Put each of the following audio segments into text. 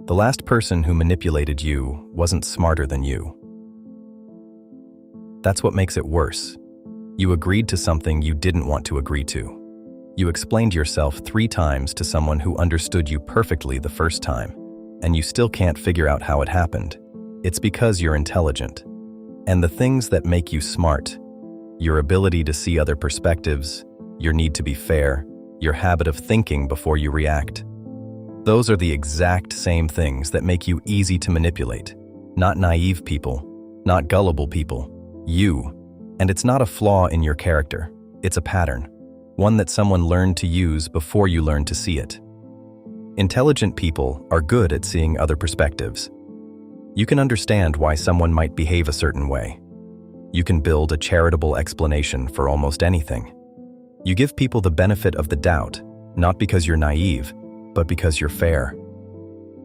The last person who manipulated you wasn't smarter than you. That's what makes it worse. You agreed to something you didn't want to agree to. You explained yourself 3 times to someone who understood you perfectly the first time, and you still can't figure out how it happened. It's because you're intelligent. And the things that make you smart, your ability to see other perspectives, your need to be fair, your habit of thinking before you react, those are the exact same things that make you easy to manipulate. Not naive people, not gullible people, you. And it's not a flaw in your character, it's a pattern, one that someone learned to use before you learned to see it. Intelligent people are good at seeing other perspectives. You can understand why someone might behave a certain way. You can build a charitable explanation for almost anything. You give people the benefit of the doubt, not because you're naive, but because you're fair.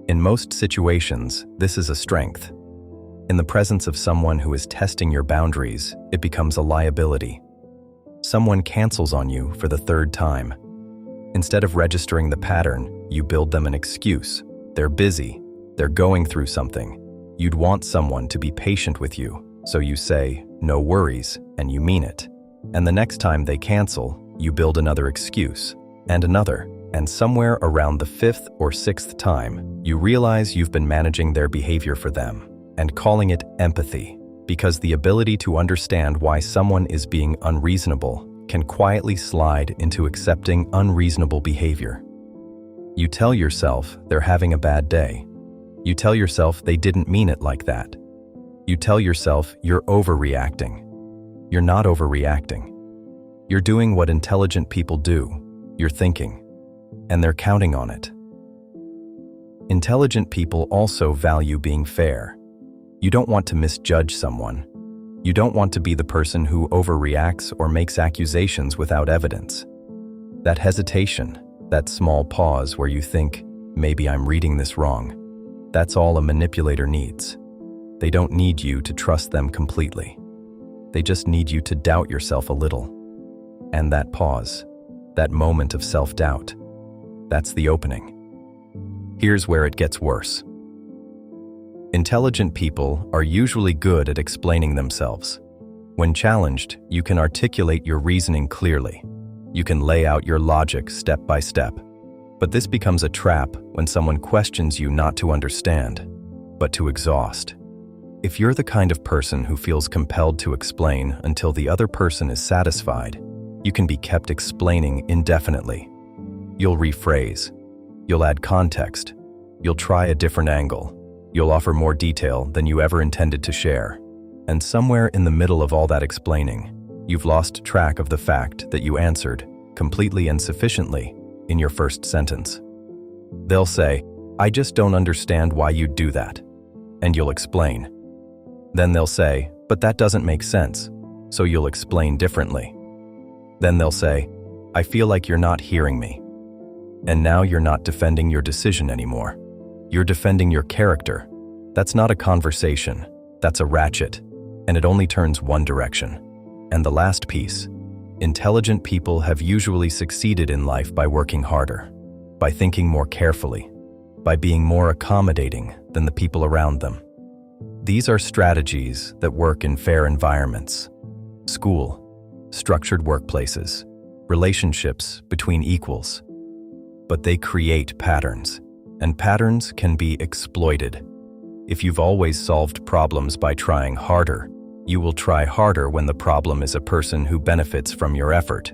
In most situations, this is a strength. In the presence of someone who is testing your boundaries, it becomes a liability. Someone cancels on you for the 3rd time. Instead of registering the pattern, you build them an excuse. They're busy. They're going through something. You'd want someone to be patient with you, so you say, "No worries," and you mean it. And the next time they cancel, you build another excuse, and another, and somewhere around the 5th or 6th time, you realize you've been managing their behavior for them, and calling it empathy, because the ability to understand why someone is being unreasonable can quietly slide into accepting unreasonable behavior. You tell yourself they're having a bad day. You tell yourself they didn't mean it like that. You tell yourself you're overreacting. You're not overreacting. You're doing what intelligent people do. You're thinking. And they're counting on it. Intelligent people also value being fair. You don't want to misjudge someone. You don't want to be the person who overreacts or makes accusations without evidence. That hesitation, that small pause where you think, maybe I'm reading this wrong, that's all a manipulator needs. They don't need you to trust them completely. They just need you to doubt yourself a little. And that pause, that moment of self-doubt, that's the opening. Here's where it gets worse. Intelligent people are usually good at explaining themselves. When challenged, you can articulate your reasoning clearly. You can lay out your logic step by step. But this becomes a trap when someone questions you not to understand, but to exhaust. If you're the kind of person who feels compelled to explain until the other person is satisfied, you can be kept explaining indefinitely. You'll rephrase. You'll add context. You'll try a different angle. You'll offer more detail than you ever intended to share. And somewhere in the middle of all that explaining, you've lost track of the fact that you answered, completely and sufficiently, in your first sentence. They'll say, "I just don't understand why you'd do that." And you'll explain. Then they'll say, "But that doesn't make sense." So you'll explain differently. Then they'll say, "I feel like you're not hearing me." And now you're not defending your decision anymore. You're defending your character. That's not a conversation. That's a ratchet. And it only turns one direction. And the last piece. Intelligent people have usually succeeded in life by working harder, by thinking more carefully, by being more accommodating than the people around them. These are strategies that work in fair environments. School, structured workplaces, relationships between equals. But they create patterns, and patterns can be exploited. If you've always solved problems by trying harder, you will try harder when the problem is a person who benefits from your effort.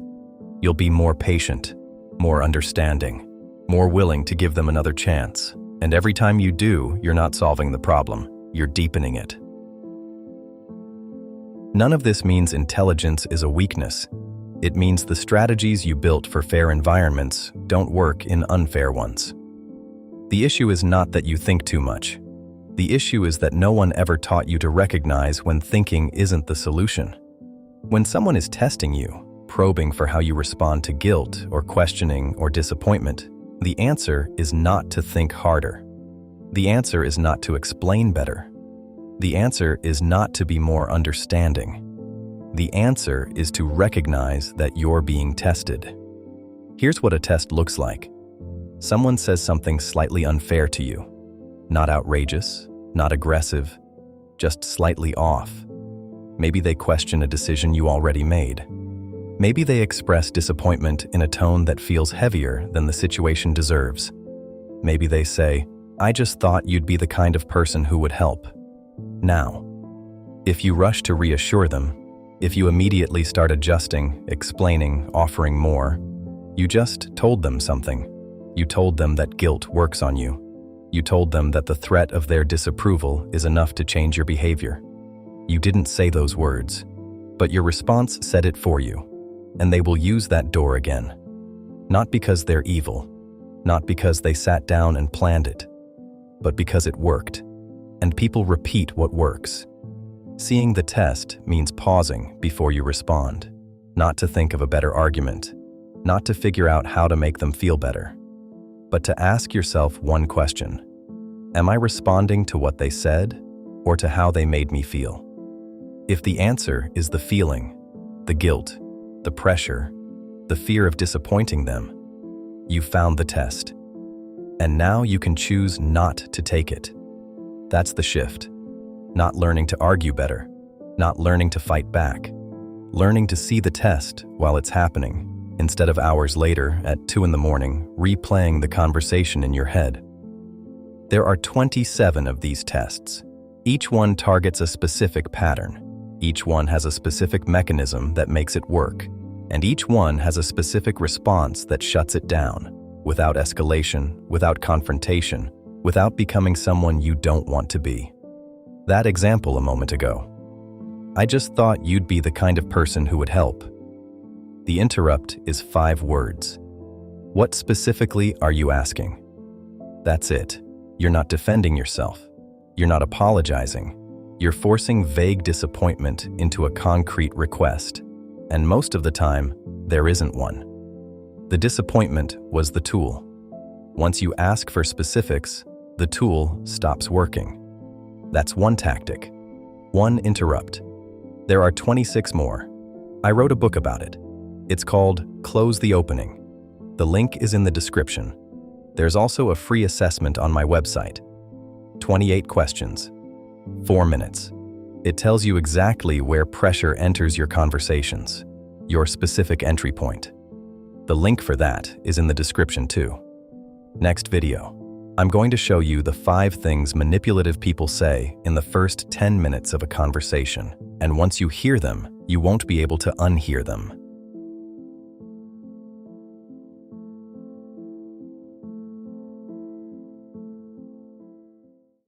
You'll be more patient, more understanding, more willing to give them another chance. And every time you do, you're not solving the problem, you're deepening it. None of this means intelligence is a weakness. It means the strategies you built for fair environments don't work in unfair ones. The issue is not that you think too much. The issue is that no one ever taught you to recognize when thinking isn't the solution. When someone is testing you, probing for how you respond to guilt or questioning or disappointment, the answer is not to think harder. The answer is not to explain better. The answer is not to be more understanding. The answer is to recognize that you're being tested. Here's what a test looks like. Someone says something slightly unfair to you. Not outrageous, not aggressive, just slightly off. Maybe they question a decision you already made. Maybe they express disappointment in a tone that feels heavier than the situation deserves. Maybe they say, "I just thought you'd be the kind of person who would help." Now, if you rush to reassure them, if you immediately start adjusting, explaining, offering more, you just told them something. You told them that guilt works on you. You told them that the threat of their disapproval is enough to change your behavior. You didn't say those words, but your response said it for you, and they will use that door again. Not because they're evil, not because they sat down and planned it, but because it worked, and people repeat what works. Seeing the test means pausing before you respond, not to think of a better argument, not to figure out how to make them feel better, but to ask yourself one question: am I responding to what they said or to how they made me feel? If the answer is the feeling, the guilt, the pressure, the fear of disappointing them, you found the test. And now you can choose not to take it. That's the shift. Not learning to argue better, not learning to fight back, learning to see the test while it's happening, instead of hours later at 2 a.m. replaying the conversation in your head. There are 27 of these tests. Each one targets a specific pattern. Each one has a specific mechanism that makes it work, and each one has a specific response that shuts it down, without escalation, without confrontation, without becoming someone you don't want to be. That example a moment ago. I just thought you'd be the kind of person who would help. The interrupt is 5 words. What specifically are you asking? That's it. You're not defending yourself. You're not apologizing. You're forcing vague disappointment into a concrete request. And most of the time, there isn't one. The disappointment was the tool. Once you ask for specifics, the tool stops working. That's one tactic. One interrupt. There are 26 more. I wrote a book about it. It's called Close the Opening. The link is in the description. There's also a free assessment on my website. 28 questions. 4 minutes. It tells you exactly where pressure enters your conversations, your specific entry point. The link for that is in the description too. Next video, I'm going to show you the 5 things manipulative people say in the first 10 minutes of a conversation, and once you hear them, you won't be able to unhear them.